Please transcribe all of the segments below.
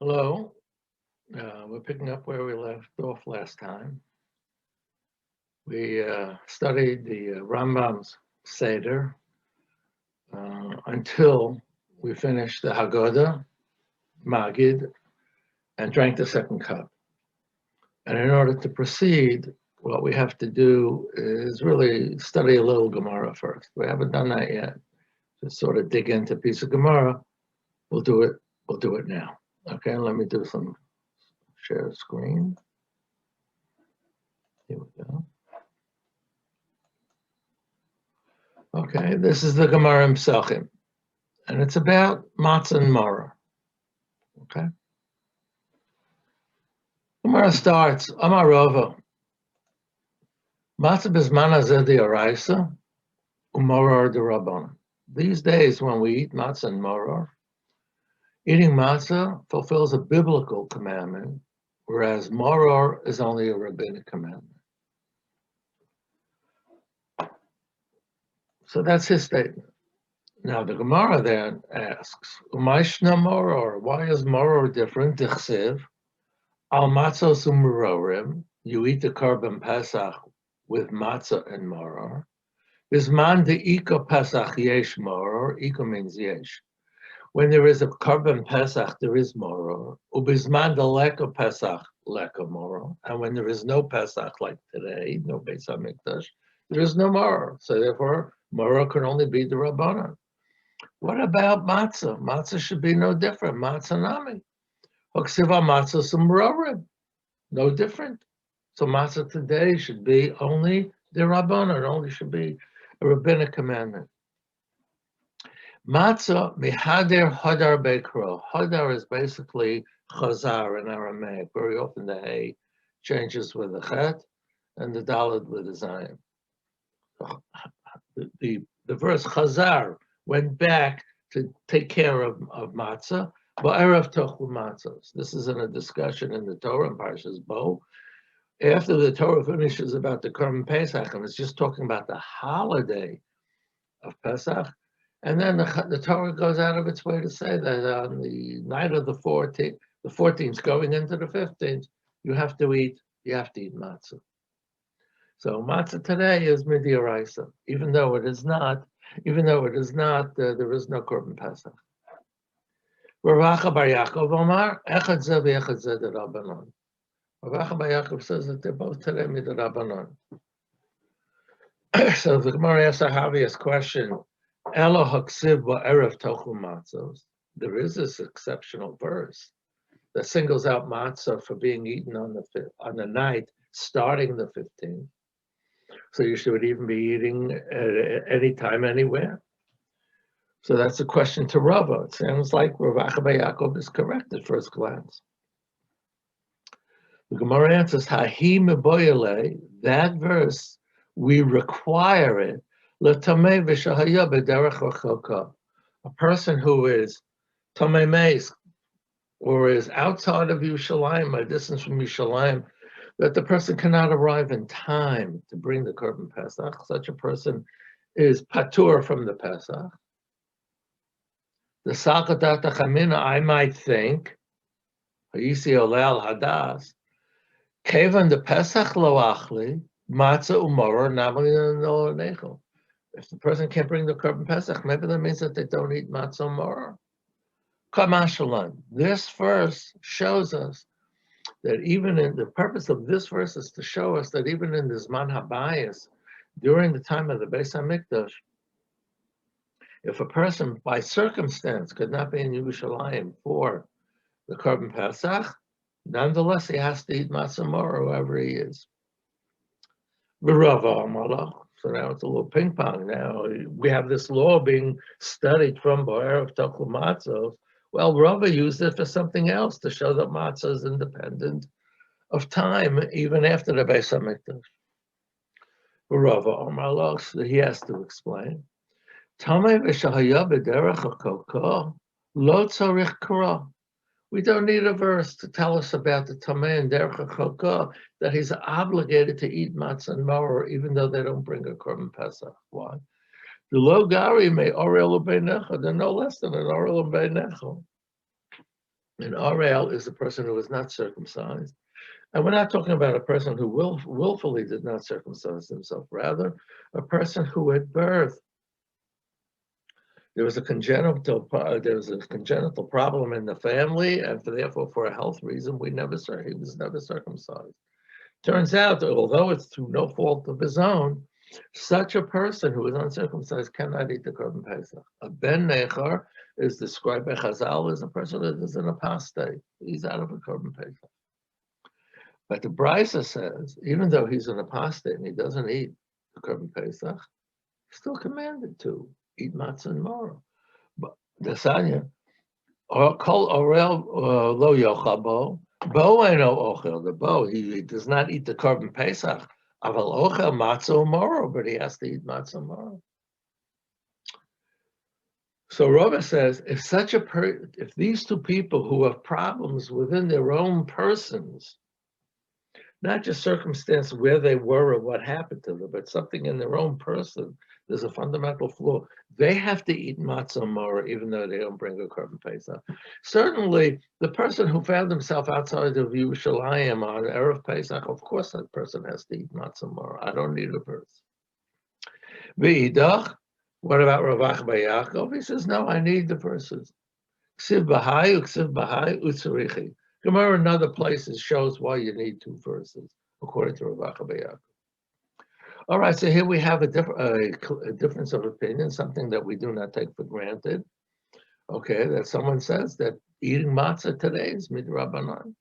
Hello. We're picking up where we left off last time. We studied the Rambam's Seder until we finished the Haggadah, Magid, and drank the second cup. And in order to proceed, what we have to do is really study a little Gemara first. We haven't done that yet. Just sort of dig into a piece of Gemara. We'll do it. We'll do it now. Okay, let me do some share screen. Here we go. Okay, this is the Gemara in Pesachim, and it's about matzah and maror. Okay. Gemara starts, Amar Rava, matzah bizman hazeh d'oraisa, u'maror d'Rabbanan. These days, when we eat matzah and maror, eating matzah fulfills a biblical commandment, whereas maror is only a rabbinic commandment. So that's his statement. Now the Gemara then asks, Umayshna maror, why is maror different? Dichsiv, al matzos u'marorim, you eat the korban Pesach with matzah and maror. Bisman de'iko Pesach yesh maror, iko means yesh. When there is a korban Pesach, there is maror. Ubisman de'leko Pesach, leko maror. And when there is no Pesach, like today, no Beis HaMikdash, there is no maror. So therefore, maror can only be the Rabbanan. What about matzah? Matzah should be no different. Matzah nami. Hoksiva matzah sumrorim. No different. So matzah today should be only the Rabbanan. It only should be a rabbinic commandment. Matzah mihader hadar bekro. Hadar is basically chazar in Aramaic. Very often the hay changes with the chet and the daled with the zayin. The verse chazar went back to take care of matzah, but erev tochel matzahs. This is in a discussion in the Torah in Parshas Bo. After the Torah finishes about the Korban Pesach, and it's just talking about the holiday of Pesach, and then the Torah goes out of its way to say that on the night of the 14th, going into the 15th, you have to eat matzah. So matzah today is midioraisa, even though it is not. There is no korban Pesach. Rav Acha bar Yaakov Omar, echad zeh v'echad zeh d'Rabbanan. Rav Acha bar Yaakov says that they're both today mid'Rabbanan. So the Gemara asks a obvious question: Elo haksiv ba'erev tochel matzos. There is this exceptional verse that singles out matzah for being eaten on the night starting the 15th. So you should even be eating at any time, anywhere. So that's a question to Rava. It sounds like Rav Acha bar Yaakov is correct at first glance. The Gemara answers, Hahi meboyele, that verse, we require it, letamei v'shahaya b'derech rachokah. A person who is tamei meis, or is outside of Yerushalayim, a distance from Yerushalayim, that the person cannot arrive in time to bring the korban Pesach. Such a person is patur from the Pesach. The Sakadat Chamina, I might think, Hayisi Olel Hadas, Kevan the Pesach lo achli, matzah umoror namali no nechel. If the person can't bring the korban Pesach, maybe that means that they don't eat matzah umoror. Kamashalan. This verse shows us that even in the purpose of this verse is to show us that even in the Zman HaBayis, during the time of the Beis HaMikdash, if a person by circumstance could not be in Yerushalayim for the korban Pesach, nonetheless he has to eat matzah maror wherever he is. V'rava amalach. So now it's a little ping pong. Now we have this law being studied from Bo'erev tochel matzos. Well, Rava used it for something else to show that matzah is independent of time, even after the Beis HaMikdash. Rava Omar, he has to explain. Tamei v'shahaya b'derech hakokah lo tzarich kara. We don't need a verse to tell us about the tamei and derech hakokah that he's obligated to eat matzah and maror, even though they don't bring a korban Pesach. Why? The lo gari may orel beinecha. They're no less than an orel beinecha. An Arel is a person who is not circumcised. And we're not talking about a person who willfully did not circumcise himself, rather, a person who at birth there was a congenital problem in the family, and therefore, for a health reason, he was never circumcised. Turns out that although it's through no fault of his own, such a person who is uncircumcised cannot eat the Korban Pesach. A ben nechar is described by Chazal as a person that is an apostate. He's out of a Korban Pesach. But the Brisa says, even though he's an apostate and he doesn't eat the Korban Pesach, he's still commanded to eat matzah and maror. But the Sanya, or kol orel lo yochabo, bo eno ochel, the bo, he does not eat the Korban Pesach, aval ochel matzah maror, but he has to eat matzah and maror. So Rava says, if these two people who have problems within their own persons, not just circumstance where they were or what happened to them, but something in their own person, there's a fundamental flaw. They have to eat matzah maror even though they don't bring a Korban Pesach. Certainly, the person who found himself outside of Yerushalayim on Erev Pesach, of course that person has to eat matzah maror. I don't need a verse. V'idach, what about Ravach Yaakov? He says, no, I need the verses. Ksiv b'hai, uksiv b'hai, utzarichi. Gemara in other places shows why you need two verses, according to Rav Yaakov. All right, so here we have a difference of opinion, something that we do not take for granted. Okay, that someone says that eating matzah today is midrabanan.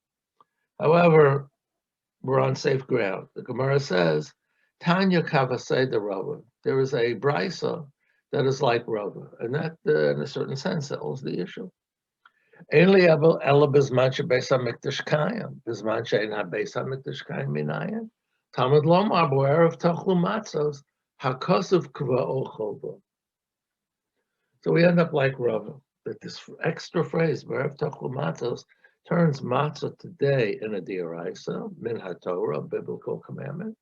However, we're on safe ground. The Gemara says, Tanya kavasei de Rava. There is a brisa that is like Rava, and that, in a certain sense, settles the issue. Only ela bizman shebeis hamikdash kayim, bizman she'ein habeis hamikdash kayim minayin. Talmud lomar bo'erev tachlu matzos hakosuf kva ochova. So we end up like Rava, that this extra phrase bo'erev tachlu matzos turns matzah today in a diaraisa, min haTorah, a biblical commandment,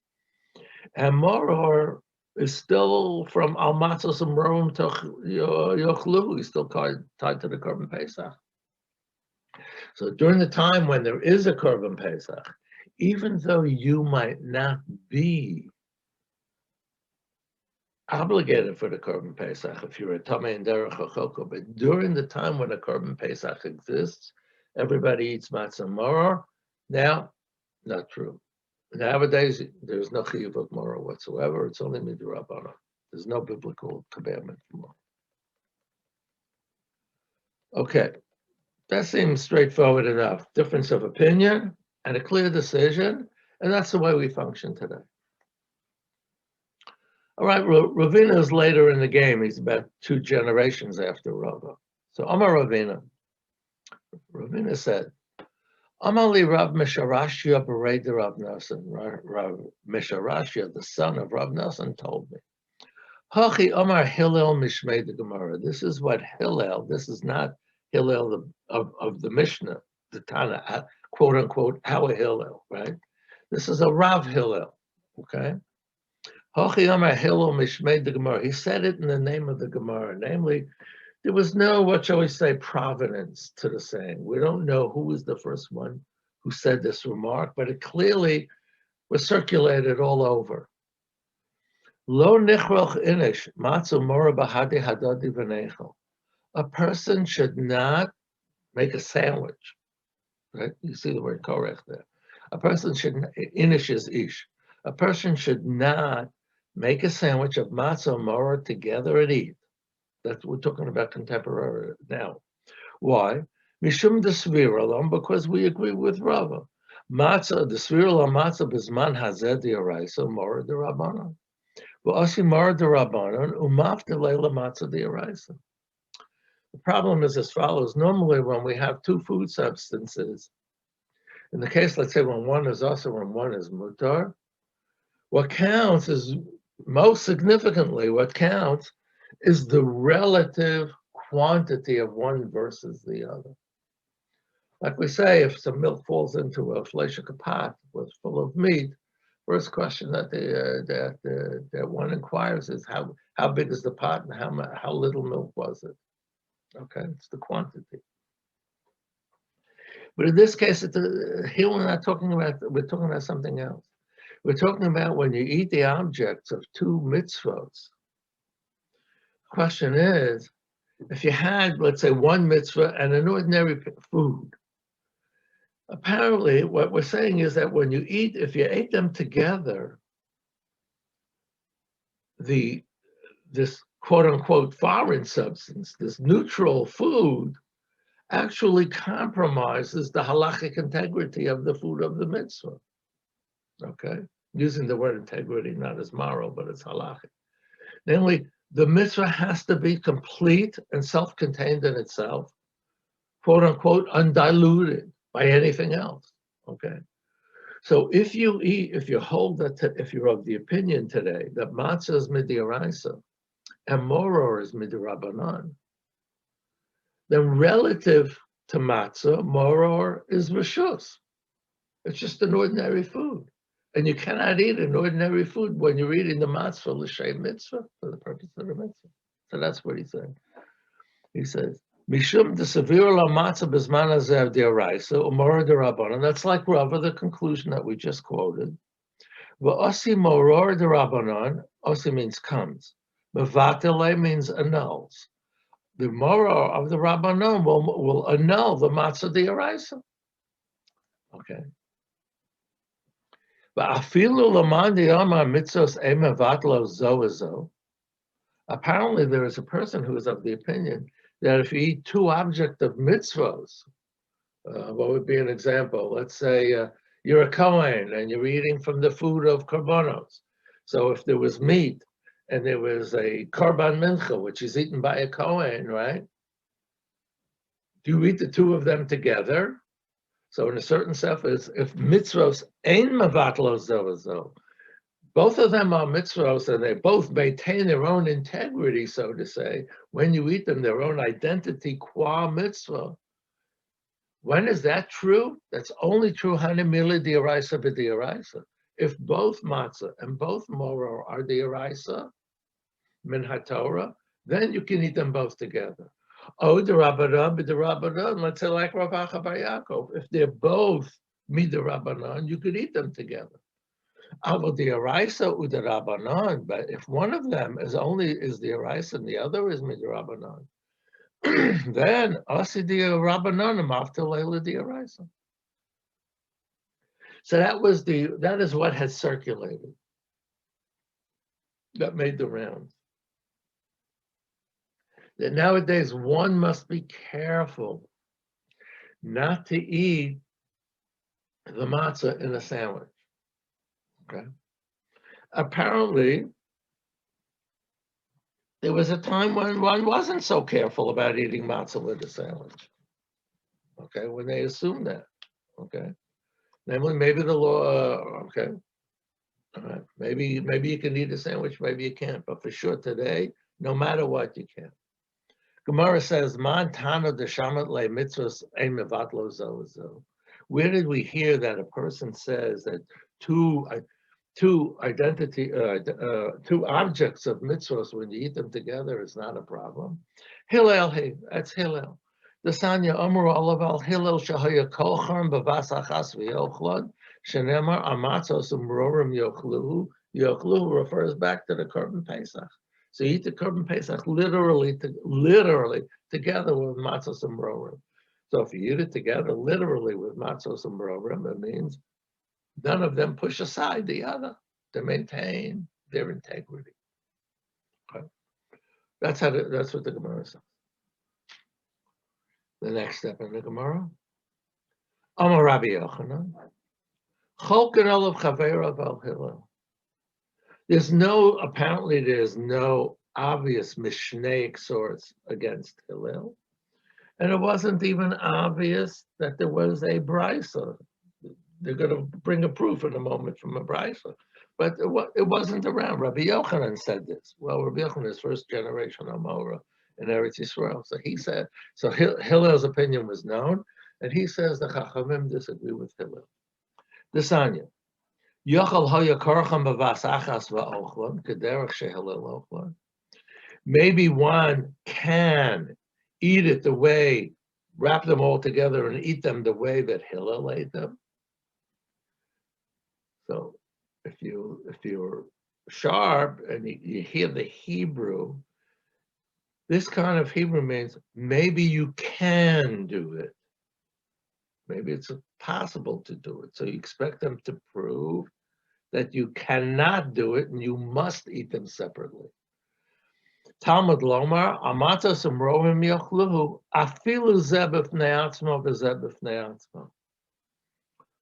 and maror is still from al matzos amroim yochlu. He's still tied to the Korban Pesach. So during the time when there is a Korban Pesach, even though you might not be obligated for the Korban Pesach if you're a Tamei and Derech Choko, but during the time when a Korban Pesach exists, everybody eats matzah maror. Now, not true. Nowadays, there's no chiyuv of maror whatsoever. It's only midrabanan. There's no biblical commandment for maror. Okay. That seems straightforward enough. Difference of opinion and a clear decision, and that's the way we function today. All right, Ravina is later in the game. He's about 2 generations after Rava. So Amar Ravina. Ravina said, Amali Rav Mesharashia Berei de Rav Nosson. Rav Mesharashia, the son of Rav Nosson, told me, Hachi Amar Hillel Mishmei de Gemara. This is what Hillel, this is not Hillel of the Mishnah, the Tana, quote unquote, our Hillel, right? This is a Rav Hillel, okay? Hachi Amar Hillel Mishmei de Gemara. He said it in the name of the Gemara, namely, there was no, what shall we say, provenance to the saying. We don't know who was the first one who said this remark, but it clearly was circulated all over. Lo nichroch inish matzu mora bahadi hadadi v'nechel. A person should not make a sandwich, right? You see the word korech there. A person should, inish is ish. A person should not make a sandwich of matzah and maror together and eat. That's we're talking about contemporary now. Why? Mishum desvir alone, because we agree with Rava. Matzah, desvir alone matzah bizman hazeh diaraisa maror derabanan. V'asi maror derabanan umafte leila matzah diaraisa. The problem is as follows. Normally, when we have 2 food substances, in the case, let's say, when one is also and one is mutar, what counts is, most significantly, what counts is the relative quantity of one versus the other. Like we say, if some milk falls into a fleshika pot was full of meat, first question that one inquires is how big is the pot and how little milk was it? Okay, it's the quantity. But in this case, here we're talking about something else. We're talking about when you eat the objects of two mitzvot. The question is, if you had, let's say, one mitzvah and an ordinary food, apparently what we're saying is that when you eat, if you ate them together, this quote-unquote foreign substance, this neutral food, actually compromises the halachic integrity of the food of the mitzvah. Okay? Using the word integrity not as moral, but as halachic. Namely, the mitzvah has to be complete and self-contained in itself, quote-unquote, undiluted by anything else. Okay? So if you hold that, if you're of the opinion today that matzah is midiraisa and moror is midirabanan, then relative to matzah, moror is rishus. It's just an ordinary food. And you cannot eat an ordinary food when you're eating the matzah l'shem mitzvah, for the purpose of the mitzvah. So that's what he's saying. He says, Mishum desavir la matzah bezman hazeh d'oraisa umoror d'Rabbanan. That's like Rava, the conclusion that we just quoted. V'osi moror d'Rabbanan, osi means comes. Mevatele means annuls. The moror of the Rabbanon will annul the matzah d'oraisa. Okay. Apparently, there is a person who is of the opinion that if you eat two objects of mitzvos, what would be an example? Let's say you're a Kohen and you're eating from the food of korbanos. So if there was meat and there was a korban mincha, which is eaten by a Kohen, right? Do you eat the two of them together? So in a certain sense, if mitzvos ein mevatlos zo, both of them are mitzvos and they both maintain their own integrity, so to say, when you eat them, their own identity qua mitzvah. When is that true? That's only true hanimila d'oraisa b'd'oraisa. If both matzah and both moror are d'oraisa, min haTorah, then you can eat them both together. Oh, the Rabbanan, let's say like Rav Acha bar Yaakov. If they're both midrabanan, you could eat them together. Avo the Araisa u'Derabanan, but if one of them is the Araisa and the other is midrabanan, then asi the Rabbanan after Leila the Araisa. So that is what has circulated. That made the rounds. That nowadays one must be careful not to eat the matzah in a sandwich. Okay. Apparently, there was a time when one wasn't so careful about eating matzah with a sandwich. Okay, when they assumed that. Okay, namely, maybe the law. Okay, all right. Maybe you can eat a sandwich, maybe you can't. But for sure today, no matter what, you can't. Gemara says, "Man tana deshamat le mitzvos ein mevatlo zo." Where did we hear that a person says that two objects of mitzvos, when you eat them together, is not a problem? Hillel, hey, that's Hillel. The Sanya Amru Alaval Hillel Shahaya Kolcharm Bavas Achas V'Yochlon Shenemar Amatzos Umrorim Yochluhu. Yochluhu refers back to the Korban Pesach. So you eat the Korban Pesach literally together with matzos and brorim. So if you eat it together literally with matzos and brorim, it means none of them push aside the other to maintain their integrity. Okay. That's what the Gemara says. The next step in the Gemara. Amar Rabbi Yochanan. Cholken olav chaveirav al Hillel. There's no obvious Mishnaic source against Hillel. And it wasn't even obvious that there was a brisa. They're going to bring a proof in a moment from a brisa. But it wasn't around. Rabbi Yochanan said this. Well, Rabbi Yochanan is first generation Amora in Eretz Yisrael. So he said, so Hillel's opinion was known. And he says the Chachamim disagree with Hillel. The Sanya. Maybe one can eat it the way wrap them all together and eat them the way that Hillel ate them. So if you're sharp and you hear the Hebrew, this kind of Hebrew means maybe you can do it. Maybe it's possible to do it. So you expect them to prove that you cannot do it and you must eat them separately. Talmud Lomar, Amatos Amrohim Yochluhu, Afilu Zebef Neatzmo Bezebef Neatzmo.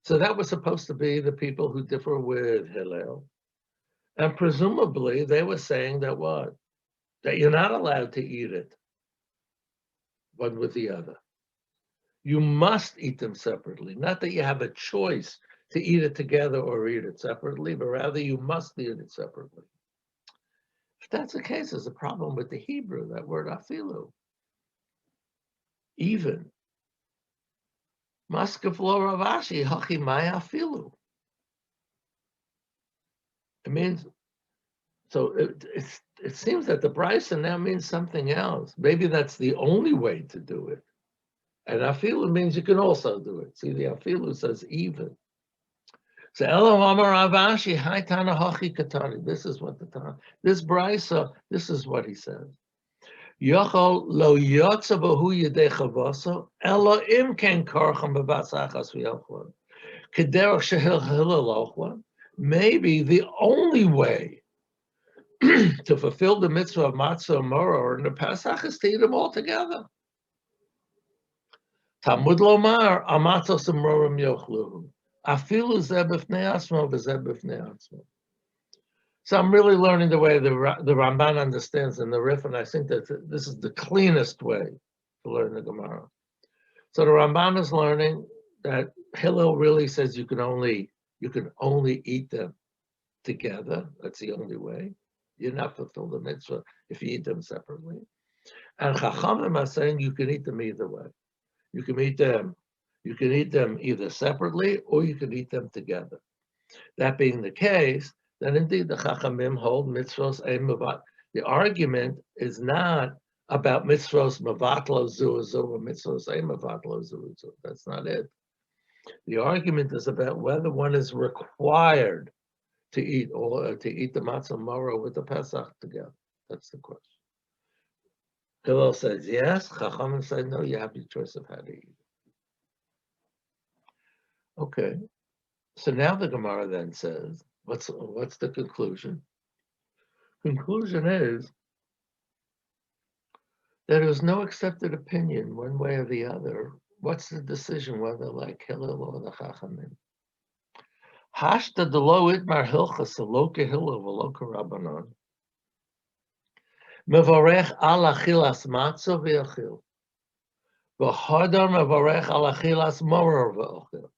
So that was supposed to be the people who differ with Hillel. And presumably they were saying that what? That you're not allowed to eat it one with the other. You must eat them separately. Not that you have a choice to eat it together or eat it separately, but rather you must eat it separately. If that's the case, there's a problem with the Hebrew, that word afilu. Even. Maskav lo Ravashi, hachi mai afilu. It means, so it seems that the Bryson now means something else. Maybe that's the only way to do it. And afilu means you can also do it. See, the afilu says even. So Elohim Amar Ravashi, Hai Tana Hachi Katani. This is what the Tana, this Brisa, this is what he says. Yochol lo yotza b'hu yedei chavaso, elo im ken karcham b'vasachas v'yochlan. Kederach shehil hillel ochlan. Maybe the only way to fulfill the mitzvah of matzah and maror in the Pesach is to eat them all together. Talmud lomar, amatzos and marorim yochluhu. Afilu zeh b'fnei atzmo v'zeh b'fnei atzmo. So I'm really learning the way the Ramban understands in the Rif, and I think that this is the cleanest way to learn the Gemara. So the Ramban is learning that Hillel really says you can only eat them together. That's the only way. You're not fulfill the mitzvah if you eat them separately. And Chachamim are saying you can eat them either way. You can eat them either separately or you can eat them together. That being the case, then indeed the Chachamim hold mitzvos ein mevat. The argument is not about mitzvos mevatlo zu or mitzvos ein mevatlo zu. That's not it. The argument is about whether one is required to eat the matzah maror with the Pesach together. That's the question. Hillel says yes. Chachamim say no. You have your choice of how to eat it. Okay. So now the Gemara then says, what's the conclusion? Conclusion is that there's no accepted opinion one way or the other. What's the decision, whether like Hillel or the Chachamim? Hashta delo itmar hilchas aloka Hillel v'loka Rabbanon. Mevarech al achilas matzah v'achil. V'hadar mevarech al achilas maror v'achil.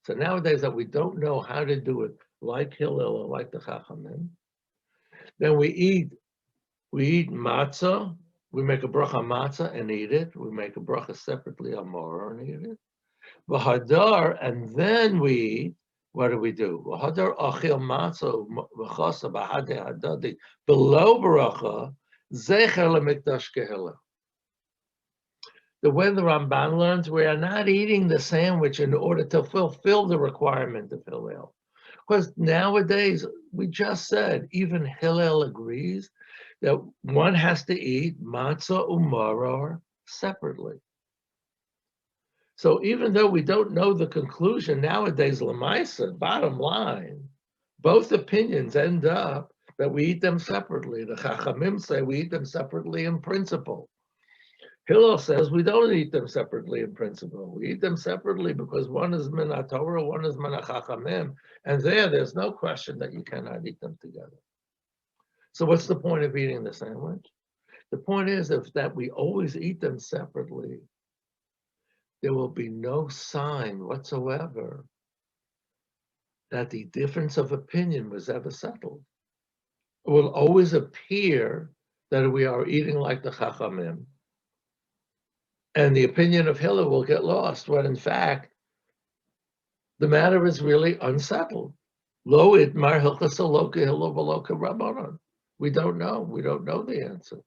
So nowadays that we don't know how to do it like Hillel or like the Chachamim, then we eat matzah, we make a bracha matzah and eat it. We make a bracha separately on maror and eat it. V'hadar, and then we eat, what do we do? V'hadar achil matzah v'chasa b'hadei hadadi below bracha zecher lemikdash kehillel. The way the Ramban learns, we are not eating the sandwich in order to fulfill the requirement of Hillel. Because nowadays, we just said, even Hillel agrees that one has to eat matzah umaror separately. So even though we don't know the conclusion nowadays, Lamaisa, bottom line, both opinions end up that we eat them separately. The Chachamim say we eat them separately in principle. Hillel says we don't eat them separately in principle. We eat them separately because one is min Torah, one is min Chachamim, and there's no question that you cannot eat them together. So what's the point of eating the sandwich? The point is that we always eat them separately, there will be no sign whatsoever that the difference of opinion was ever settled. It will always appear that we are eating like the Chachamim, and the opinion of Hillel will get lost, when in fact, the matter is really unsettled. Lo itmar hilchas aloka Hillel v'loka Rabbanon. We don't know the answer.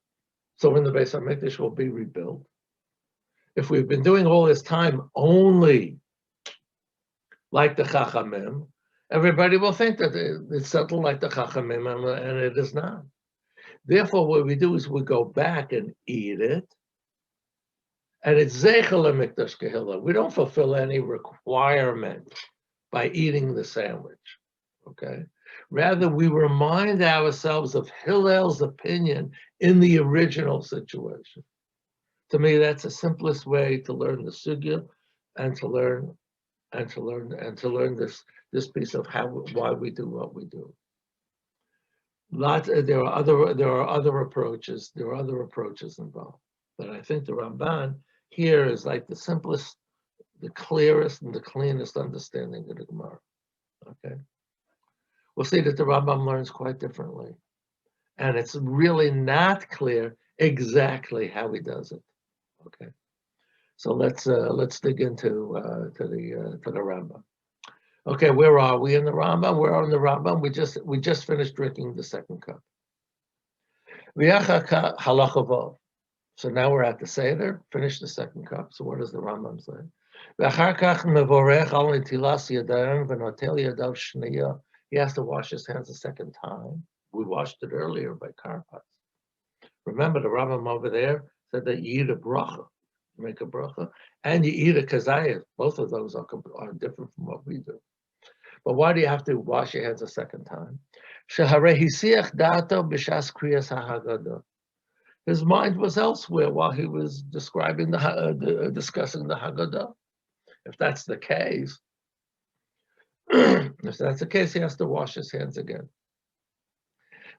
So when the Beis HaMikdash will be rebuilt, if we've been doing all this time only like the Chachamim, everybody will think that it's settled like the Chachamim, and it is not. Therefore, what we do is we go back and eat it, and it's Zeichel Mikdash Kehillah. We don't fulfill any requirement by eating the sandwich, okay? Rather, we remind ourselves of Hillel's opinion in the original situation. To me, that's the simplest way to learn the sugya, and to learn this piece of why we do what we do. There are other approaches. There are other approaches involved, but I think the Ramban here is like the simplest, the clearest, and the cleanest understanding of the Gemara. Okay, we'll see that the Rambam learns quite differently, and it's really not clear exactly how he does it. Okay, so let's dig into the Rambam. Okay, where are we in the Rambam? We're in the Rambam. We just finished drinking the second cup. So now we're at the Seder, finish the second cup. So what does the Rambam say? He has to wash his hands a second time. We washed it earlier by Karpas. Remember, the Rambam over there said that you eat a bracha, you make a bracha, and you eat a kazayas. Both of those are different from what we do. But why do you have to wash your hands a second time? His mind was elsewhere while he was describing discussing the Haggadah. If that's the case, he has to wash his hands again.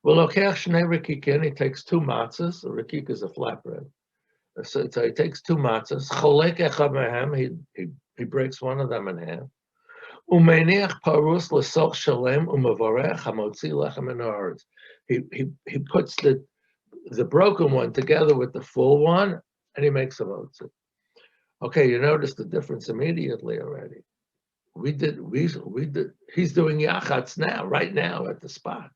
Well, he takes two matzahs. A rikik is a flatbread. So he takes two matzahs. He breaks one of them in half. He puts the broken one together with the full one, and he makes a motzah. Okay, you notice the difference immediately already. We did. He's doing yachatz now, right now at the spot.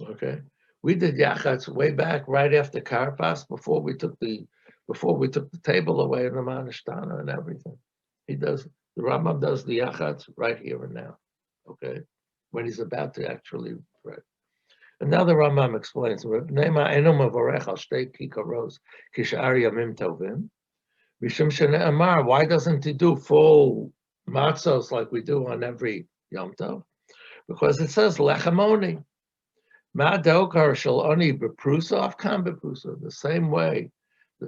Okay, we did yachatz way back, right after Karpas, before we took the table away in the Manishtana and everything. The Rambam does the yachatz right here and now. Okay, when he's about to actually pray. And now the Rambam explains, why doesn't he do full matzos like we do on every Yom Tov? Because it says lechamoni. The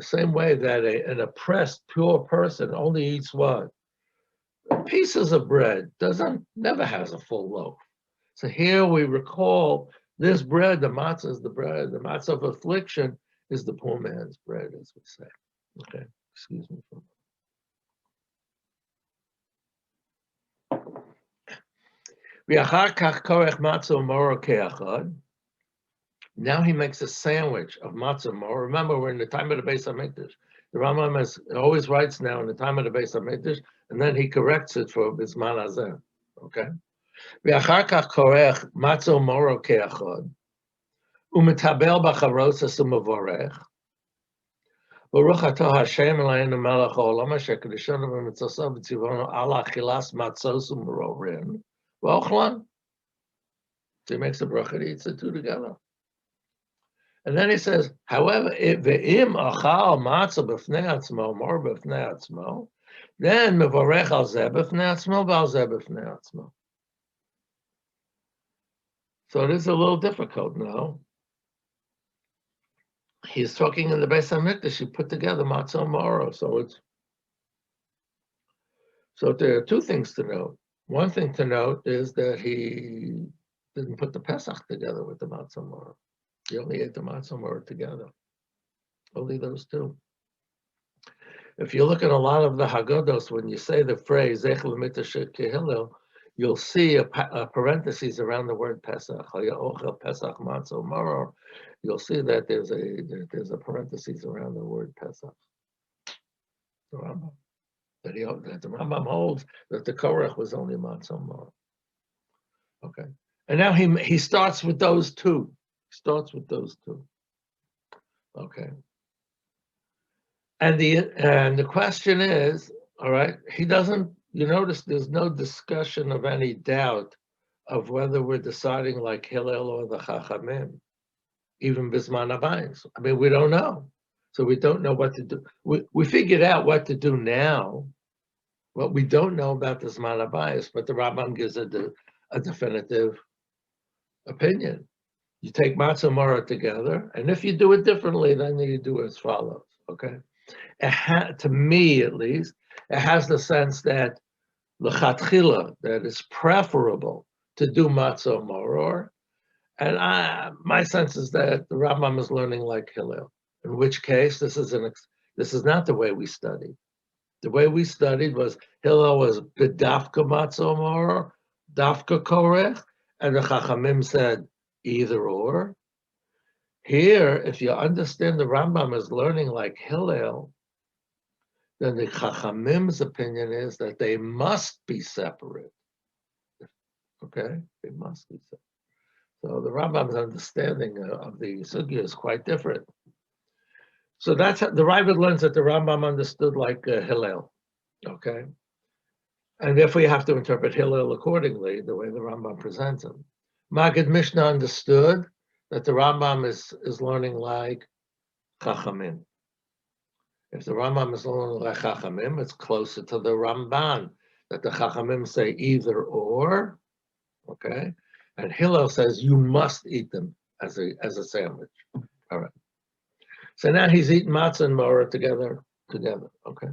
same way that an oppressed pure person only eats what? Pieces of bread, never has a full loaf. So here we recall this bread, the matzah is the bread, the matzah of affliction is the poor man's bread, as we say. Okay, excuse me for a moment. Now he makes a sandwich of matzah mor. Remember, we're in the time of the Beis HaMikdash. The Rambam always writes now in the time of the Beis HaMikdash, and then he corrects it for Bisman Hazeh. Okay? ואחר כך כורך מצה ומורו כאחד, ומטבל בחרוסס ומבורך. ברוך אתה השם אלוהינו מלך העולם אשר קדשנו ומצוותיו וציוונו על אכילת מצות ומרורים ואוכלן. So he makes a bracha, he eats the two together. And then he says, however, ve'im achal matzah b'fnei atzmo, mor b'fnei atzmo, then mevorech al zeh b'fnei atzmo v'al zeh b'fnei atzmo. So it is a little difficult now. He's talking in the Beis HaMikdash, he put together matzah and moro. So there are two things to note. One thing to note is that he didn't put the Pesach together with the matzah and moro. He only ate the matzah and moro together. Only those two. If you look at a lot of the Haggadahs, when you say the phrase Zech l'mitashik kehillel, you'll see a parenthesis around the word Pesach. Pesach matzah moro. You'll see that there's a parenthesis around the word Pesach. The Rambam. That the Rambam holds that the Korach was only matzah moro. Okay, and now he starts with those two. Okay. And the question is, all right, he doesn't, you notice there's no discussion of any doubt of whether we're deciding like Hillel or the Chachamim, even Bisman Abayis. I mean, we don't know. So we don't know what to do. We figured out what to do now. What we don't know about the Zman Abayis, but the Rambam gives a definitive opinion. You take matzah and maror together, and if you do it differently, then you do as follows, okay? To me, at least, it has the sense that l'chatchila, that it's preferable to do matzah and maror, and my sense is that the Rambam is learning like Hillel, in which case this is not the way we studied. The way we studied was Hillel was bedafka matzah maror, dafka korech, and the Chachamim said either or. Here, if you understand the Rambam is learning like Hillel, then the Chachamim's opinion is that they must be separate. Okay, they must be separate. So the Rambam's understanding of the sugya is quite different. So that's how the Ravid learns that the Rambam understood like Hillel. Okay, and therefore you have to interpret Hillel accordingly, the way the Rambam presents him. Maggid Mishnah understood that the Rambam is learning like Chachamim. If the Rambam is learning like Chachamim, it's closer to the Ramban, that the Chachamim say either or, okay? And Hillel says you must eat them as a sandwich. All right. So now he's eating matzah and maror together, okay?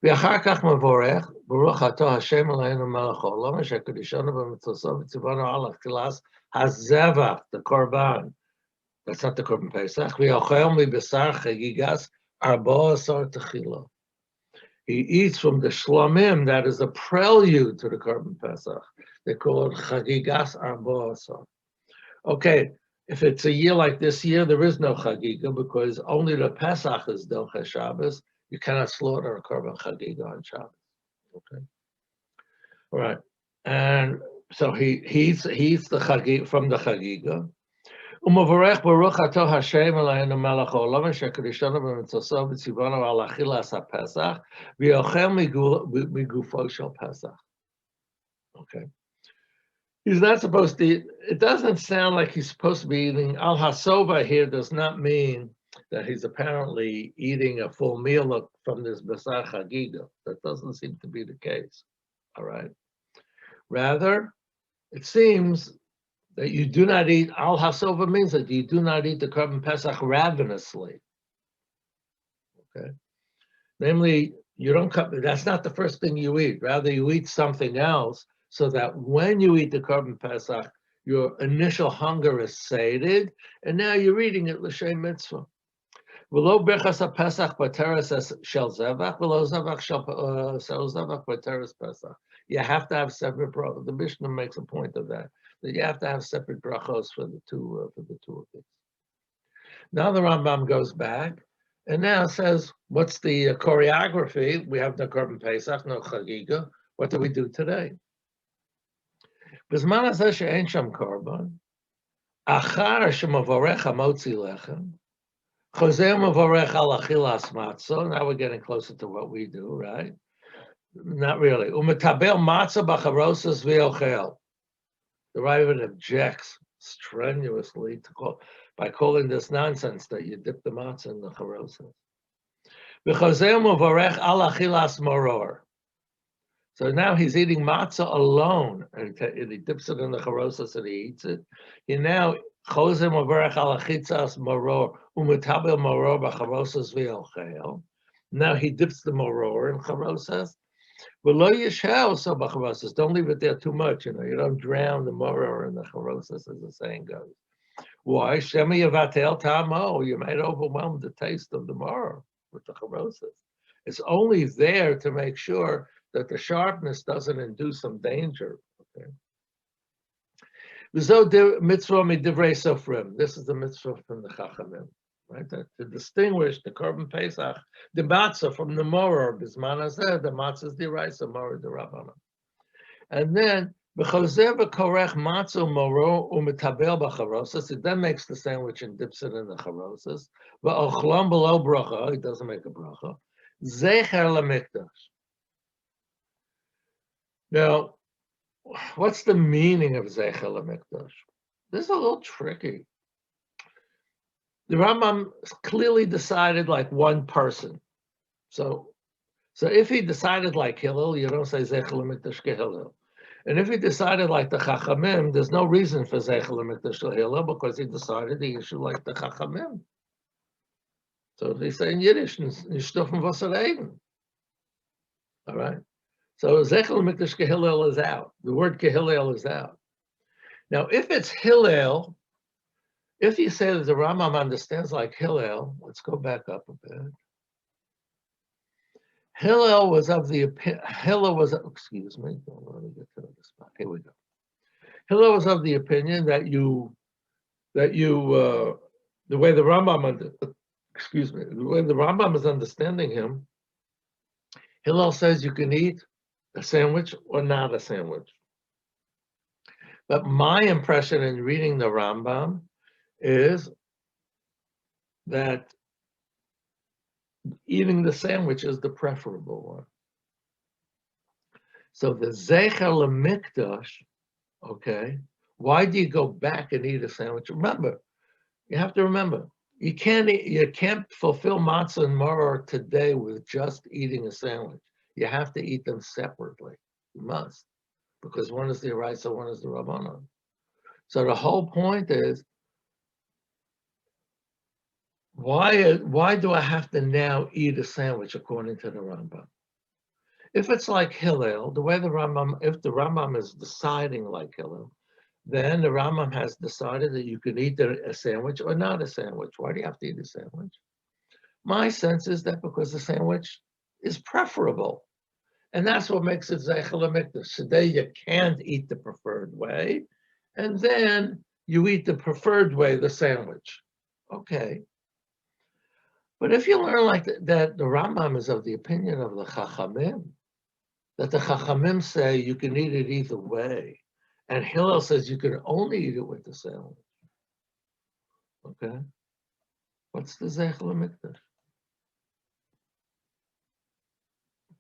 ואחר כך מבורך, ברוך אתה השם אלוהינו מלך העולם, אשר קדישנו במצוותיו וציוונו על אכילת הזבח, the korban. That's not the korban Pesach. ויאכל מבשר חגיגת 14 תחילה. He eats from the shlamim, that is a prelude to the korban Pesach. They call it chagigas 14. Okay, if it's a year like this year, there is no chagiga because only the Pesach is Docha Shabbos. You cannot slaughter a korban chagiga on Shabbos. Okay, all right, and so he eats the chagiga from the chagiga. Umavarech baruch ato Hashem Eloheinu melech haolam asher kadishanu b'mitzvotav v'tzivanu al achilas haPesach v'yochel migufo shel Pesach. Okay, he's not supposed to eat. It doesn't sound like he's supposed to be eating. Al hasova here does not mean that he's apparently eating a full meal from this basar chagiga. That doesn't seem to be the case. All right. Rather, it seems that you do not eat, al hasova means that you do not eat the korban pesach ravenously. Okay. Namely, you don't come, that's not the first thing you eat. Rather, you eat something else so that when you eat the korban pesach, your initial hunger is sated, and now you're eating it l'shem mitzvah. V'lo berchas haPesach b'teres shel zevach, v'lo zevach shel zevach b'teres Pesach. You have to have separate brachos. The Mishnah makes a point of that you have to have separate brachos for the two of these. Now the Rambam goes back and now says, what's the choreography? We have no korban Pesach, no chagiga. What do we do today? B'zman hazeh she'ein sham korban, achar shemavorech hamotzi lechem, chozer mavorech al achilas matzah. Now we're getting closer to what we do, right? Not really. Umetabel matzah b'charosas v'yochel. The Ravid objects strenuously by calling this nonsense that you dip the matzah in the charosas. V'chozer mavorech al achilas maror. So now he's eating matzah alone, and he dips it in the charosas and he eats it. He now chozer mavorech al achilas maror umetabel maror b'charosas v'yochel. Now he dips the maror in charosas. Don't leave it there too much. You don't drown the maror in the charosas, as the saying goes. Why? You might overwhelm the taste of the maror with the charosas. It's only there to make sure that the sharpness doesn't induce some danger. Okay. This is the mitzvah from the Chachamim. Right, to distinguish the korban pesach, the matzah from the maror. Bisman hazeh, the matzah is deraisa, maror derabbanan. And then So then makes the sandwich and dips it in the charosas. V'ochlam below bracha, it doesn't make a bracha. Zecher lemikdash. Now, what's the meaning of Zecher lemikdash? This is a little tricky. The Rambam clearly decided like one person. So if he decided like Hillel, you don't say Zecher lemikdash kehillel. And if he decided like the Chachamim, there's no reason for Zecher lemikdash kehillel because he decided the issue like the Chachamim. So they say in Yiddish, "Nishtofen Wasser reden." All right. So Zecher lemikdash kehillel is out. The word kehillel is out. Now, if it's Hillel, if you say that the Rambam understands like Hillel, let's go back up a bit. Hillel was of the excuse me, let me get to the spot. Here we go. Hillel was of the opinion that the way the Rambam the way the Rambam is understanding him, Hillel says you can eat a sandwich or not a sandwich. But my impression in reading the Rambam is that eating the sandwich is the preferable one. So the Zecher lemikdash, okay, why do you go back and eat a sandwich? Remember, you have to remember, you can't fulfill matzah and maror today with just eating a sandwich. You have to eat them separately. You must, because one is the oraisa, one is the rabbanon. So the whole point is, why do I have to now eat a sandwich according to the Rambam? If it's like Hillel, the way the Rambam, if the Rambam is deciding like Hillel, then the Rambam has decided that you can eat a sandwich or not a sandwich. Why do you have to eat a sandwich? My sense is that because the sandwich is preferable. And that's what makes it Zecher lemikdash. Today you can't eat the preferred way, and then you eat the preferred way, the sandwich. Okay. But if you learn like that the Rambam is of the opinion of the Chachamim, that the Chachamim say you can eat it either way, and Hillel says you can only eat it with the sandwich. Okay? What's the Zecher lemikdash?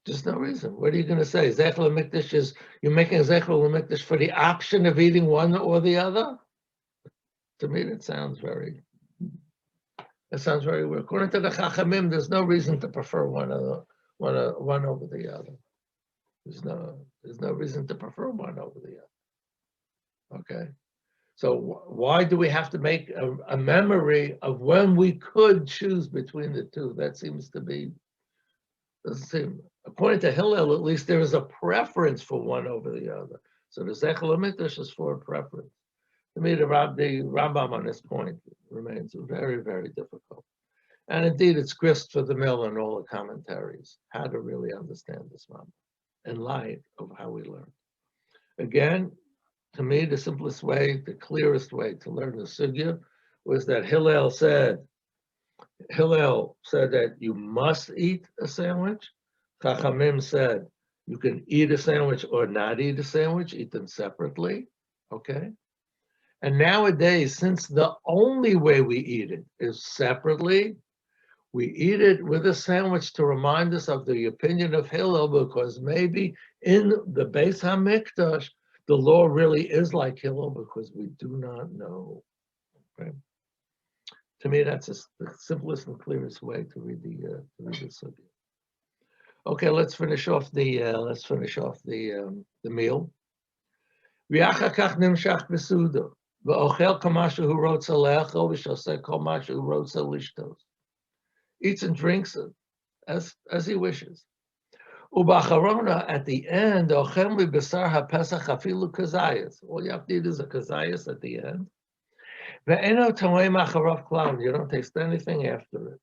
There's no reason. What are you going to say? Zecher lemikdash is, you're making a Zecher lemikdash for the option of eating one or the other? To me, that sounds very weird. According to the Chachamim, there's no reason to prefer one over the other. There's no reason to prefer one over the other. Okay, so why do we have to make a memory of when we could choose between the two? That seems to be, doesn't seem. According to Hillel, at least there is a preference for one over the other. So the Zecher lemikdash is for a preference. To me, the Rambam on this point remains very, very difficult. And indeed, it's grist for the mill in all the commentaries, how to really understand this Rambam in light of how we learn. Again, to me, the simplest way, the clearest way to learn the sugya was that Hillel said that you must eat a sandwich. Chachamim said you can eat a sandwich or not eat a sandwich, eat them separately, okay? And nowadays, since the only way we eat it is separately, we eat it with a sandwich to remind us of the opinion of Hillel, because maybe in the Beis HaMikdash, the law really is like Hillel, because we do not know. Okay? To me, that's the simplest and clearest way to read the sugya. Okay, let's finish off the meal. Eats and drinks as he wishes. Ubacharona, at the end, all you have to eat is a kazayas at the end. You don't taste anything after it.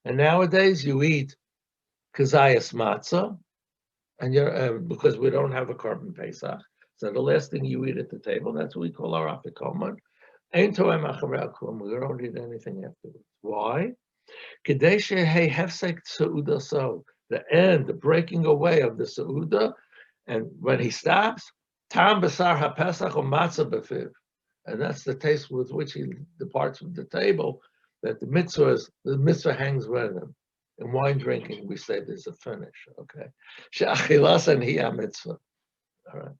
And nowadays you eat kazayas matzah, and because we don't have a carbon pesach, so the last thing you eat at the table, that's what we call our afikoman. We don't eat anything afterwards. Why? Kadesha hey hefsek seuda, so the end, the breaking away of the seuda, and when he stops, tam basar hapesach or matzah befiv, and that's the taste with which he departs from the table. That the mitzvah hangs with him. In wine drinking, we say there's a finish. Okay, she'achilas and hiya mitzvah. All right.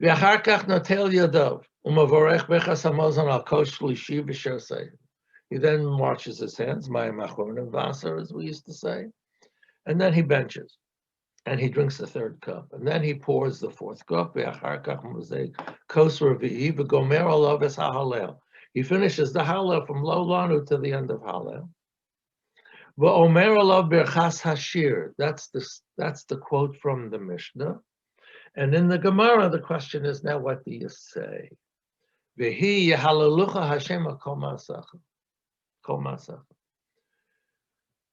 V'achar kach notel yadav umavorech bechas hamazon al kosh shlishi v'shosei. He then washes his hands, mayim achronim vaser, as we used to say, and then he benches, and he drinks the third cup, and then he pours the fourth cup. V'achar kach mozei kos revi'i v'gomer olav es ha'halel. He finishes the Hallel from Lo Lanu to the end of Hallel. V'omer olav berchas hashir. That's the quote from the Mishnah. And in the Gemara, the question is now, what do you say? V'hi yehalelucha Hashem kol ma'asecha. Kol ma'asecha.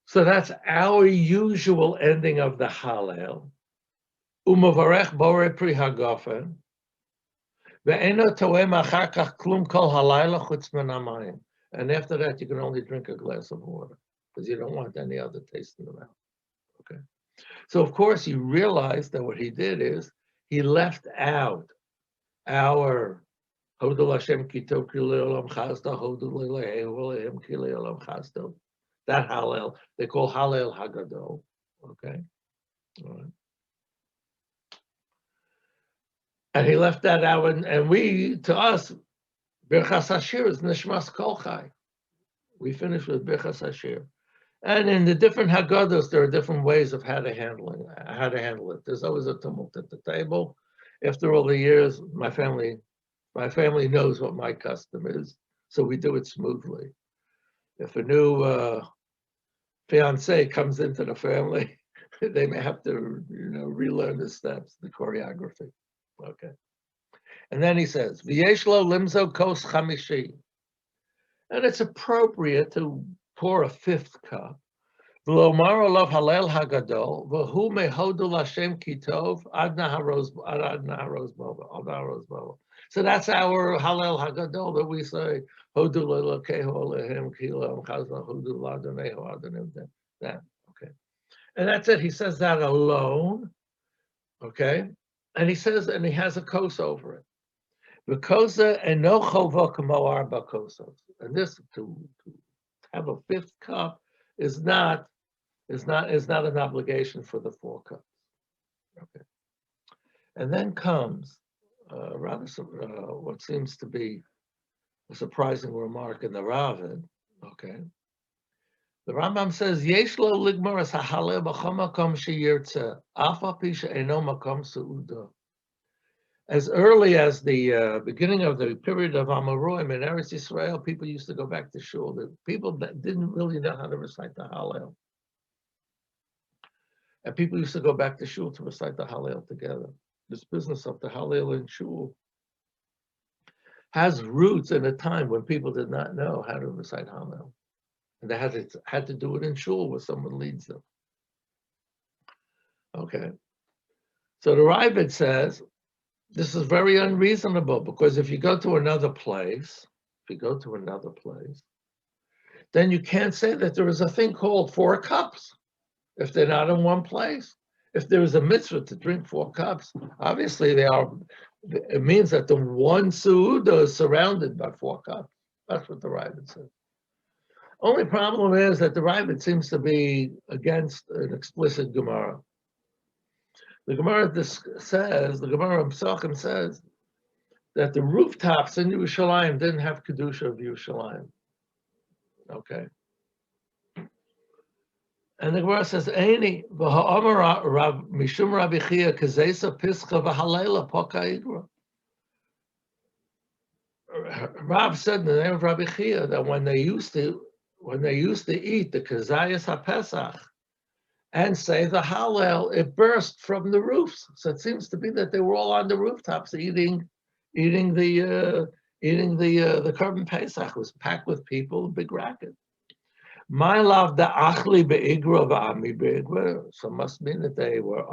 So that's our usual ending of the Hallel. Umavarech borei pri hagafen. Ve'eno toem achar kach klum kol halayla chutz min hamayim. And after that, you can only drink a glass of water because you don't want any other taste in the mouth. Okay. So of course, you realize that what he did is he left out our Hodul Hashem Kitov Kilei Olam Chazda Hodul Lehem Kilei Olam Chazda. That Hallel they call Hallel Hagadol. Okay, all right. And he left that out, and we, to us, Birchas Hashir is Nishmas Kol Chai. We finish with Birchas Hashir. And in the different Haggadahs, there are different ways of how to handle it. There's always a tumult at the table. After all the years, my family knows what my custom is, so we do it smoothly. If a new fiance comes into the family, they may have to, relearn the steps, the choreography. Okay. And then he says, "V'yesh lo limzo kos chamishi," and it's appropriate to pour a fifth cup. V'lomar olav halel hagadol v'hu mehodul Hashem kitov ad naharos bava. So that's our halel hagadol that we say hodul elokehu alehem kilam chazna hodul adonehu adonim. That okay, and that's it. He says that alone. Okay, and he says, and he has a kos over it. V'kosa eno chova kamo arba kosos, and this to have a fifth cup is not an obligation for the four cups. Okay, and then comes what seems to be a surprising remark in the Ravid. Okay, the Rambam says yesh lo ligmar as hahalel b'chol makom sheyirtze afa pi she'eno makom seuda. As early as the beginning of the period of Amoraim in Eretz Yisrael, people used to go back to shul. The people that didn't really know how to recite the Hallel. And people used to go back to shul to recite the Hallel together. This business of the Hallel in shul has roots in a time when people did not know how to recite Hallel. And they had to do it in shul where someone leads them. Okay. So the Ravid says, this is very unreasonable because if you go to another place, then you can't say that there is a thing called 4 cups if they're not in one place. If there is a mitzvah to drink 4 cups, obviously it means that the one seuda is surrounded by 4 cups. That's what the Ravid says. Only problem is that the Ravid seems to be against an explicit Gemara. The Gemara the Gemara Pesachim says that the rooftops in Yerushalayim didn't have Kedusha of Yerushalayim. Okay. And the Gemara says, Eini, v'ha'amar Rav Mishum Rabbi Chia kazesa pischa v'halela poka idra. Rav said in the name of Rabbi Chia that when they used to eat the kazayas HaPesach, and say the Hallel, it burst from the roofs. So it seems to be that they were all on the rooftops eating the Korban Pesach. It was packed with people, a big racket. My love the achli be'igra v'ami be'igra. So it must mean that they were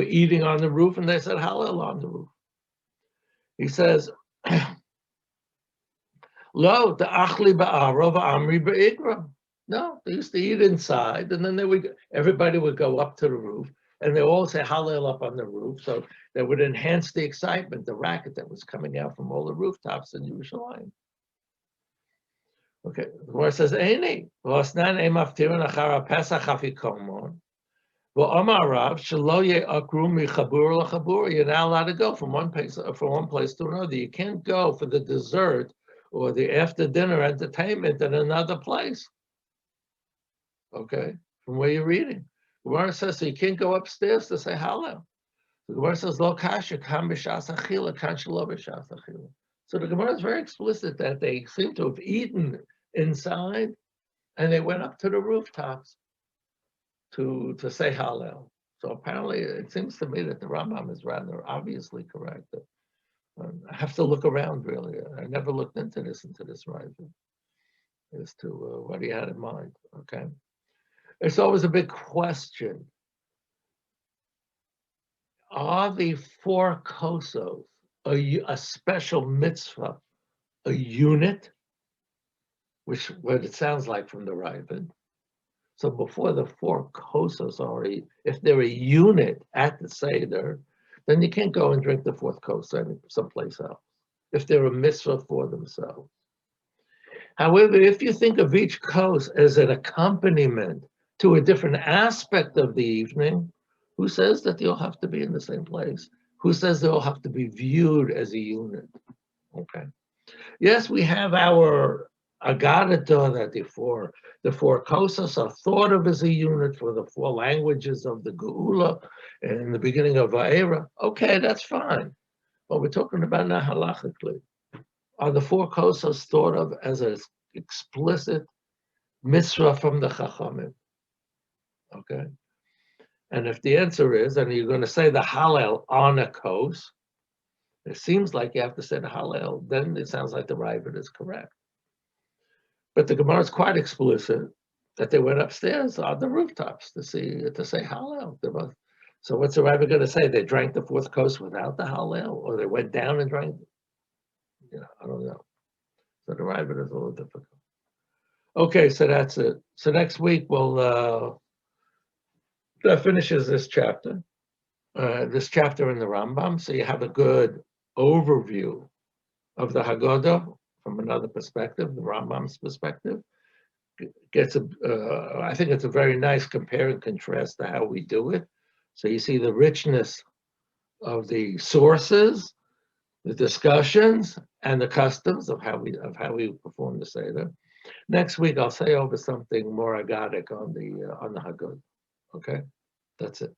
eating on the roof and they said Hallel on the roof. He says, Lo, the achli ba'arov amri be'igra. No, they used to eat inside, and then everybody would go up to the roof, and they all say Hallel up on the roof, so that would enhance the excitement, the racket that was coming out from all the rooftops in Yerushalayim. Okay, the Gemara says, "Eini v'osnan emaftirin achara pesach afikomon v'omar Rav shelo ye'akru michabur lachabur." You're not allowed to go from one place to another. You can't go for the dessert or the after dinner entertainment in another place. Okay, from where you're reading. The Gemara says, so you can't go upstairs to say Hallel. The Gemara says, Lo kasha kam b'shas achila, kan shelo b'shas achila. So the Gemara is very explicit that they seem to have eaten inside, and they went up to the rooftops to say Hallel. So apparently, it seems to me that the Rambam is rather obviously correct. I have to look around, really. I never looked into this right, as to what he had in mind, okay? It's always a big question. Are the 4 kosos a special mitzvah, a unit, which what it sounds like from the Ravid? So before the 4 kosos are, if they're a unit at the Seder, then you can't go and drink the 4th kos someplace else, if they're a mitzvah for themselves. However, if you think of each kos as an accompaniment to a different aspect of the evening, who says that they all have to be in the same place? Who says they all have to be viewed as a unit? Okay. Yes, we have our Agadata that the four kosas are thought of as a unit for the 4 languages of the Geula and in the beginning of Va'era. Okay, that's fine. But we're talking about now halachically. Are the 4 kosas thought of as an explicit mitzvah from the Chachamim? Okay. And if the answer is, and you're going to say the Hallel on a kos, it seems like you have to say the Hallel, then it sounds like the Ravid is correct. But the Gemara is quite explicit that they went upstairs on the rooftops to say Hallel. So what's the Ravid going to say? They drank the 4th kos without the Hallel, or they went down and drank? I don't know. So the Ravid is a little difficult. Okay, so that's it. So next week that finishes this chapter in the Rambam. So you have a good overview of the Haggadah from another perspective, the Rambam's perspective. I think it's a very nice compare and contrast to how we do it. So you see the richness of the sources, the discussions, and the customs of how we perform the Seder. Next week I'll say over something more agadic on the Haggadah. Okay, that's it.